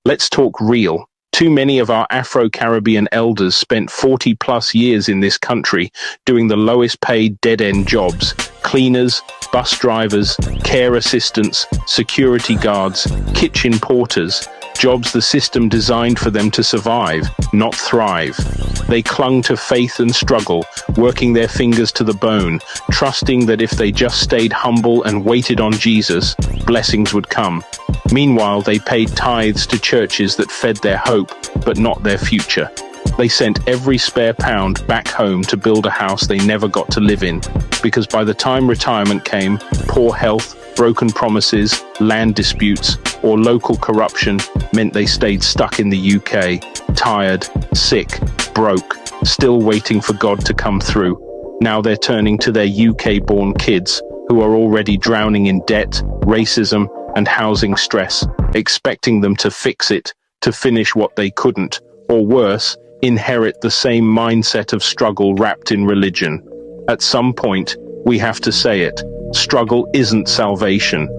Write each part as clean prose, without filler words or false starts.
Let's talk real. Too many of our Afro-Caribbean elders spent 40+ years in this country doing the lowest paid dead-end jobs: cleaners, bus drivers, care assistants, security guards, kitchen porters, jobs the system designed for them to survive, not thrive. They clung to faith and struggle, working their fingers to the bone, trusting that if they just stayed humble and waited on Jesus, blessings would come. Meanwhile, they paid tithes to churches that fed their hope, but not their future. They sent every spare pound back home to build a house they never got to live in, because by the time retirement came, poor health, broken promises, land disputes, or local corruption meant they stayed stuck in the UK, tired, sick, broke, still waiting for God to come through. Now they're turning to their UK-born kids, who are already drowning in debt, racism, and housing stress, expecting them to fix it, to finish what they couldn't, or worse, inherit the same mindset of struggle wrapped in religion. At some point, we have to say it: struggle isn't salvation.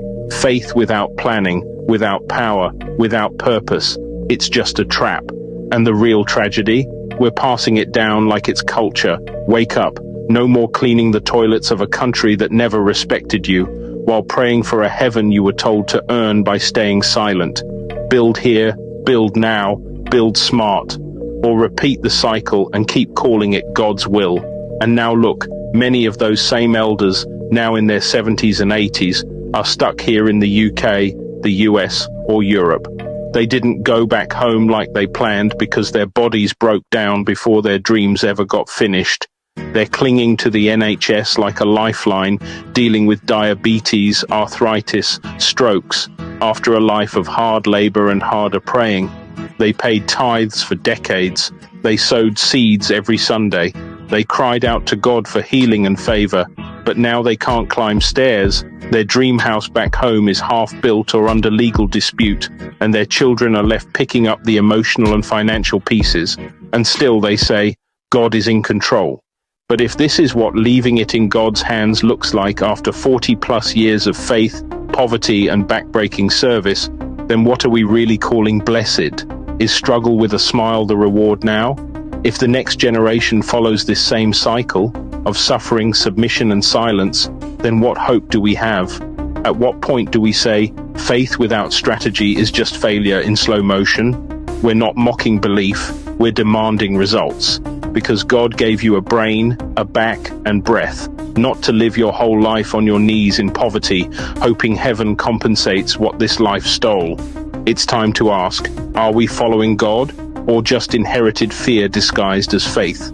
Faith without planning, without power, without purpose, it's just a trap. And the real tragedy? We're passing it down like it's culture. Wake up. No more cleaning the toilets of a country that never respected you, while praying for a heaven you were told to earn by staying silent. Build here, build now, build smart. Or repeat the cycle and keep calling it God's will. And now look, many of those same elders, now in their 70s and 80s, are stuck here in the UK, the US, or Europe. They didn't go back home like they planned because their bodies broke down before their dreams ever got finished. They're clinging to the NHS like a lifeline, dealing with diabetes, arthritis, strokes, after a life of hard labor and harder praying. They paid tithes for decades. They sowed seeds every Sunday. They cried out to God for healing and favor, but now they can't climb stairs. Their dream house back home is half built or under legal dispute, and their children are left picking up the emotional and financial pieces. And still they say, God is in control. But if this is what leaving it in God's hands looks like after 40+ years of faith, poverty, and backbreaking service, then what are we really calling blessed? Is struggle with a smile the reward now? If the next generation follows this same cycle of suffering, submission, and silence, then what hope do we have? At what point do we say, faith without strategy is just failure in slow motion? We're not mocking belief, we're demanding results. Because God gave you a brain, a back, and breath, not to live your whole life on your knees in poverty, hoping heaven compensates what this life stole. It's time to ask, are we following God, or just inherited fear disguised as faith?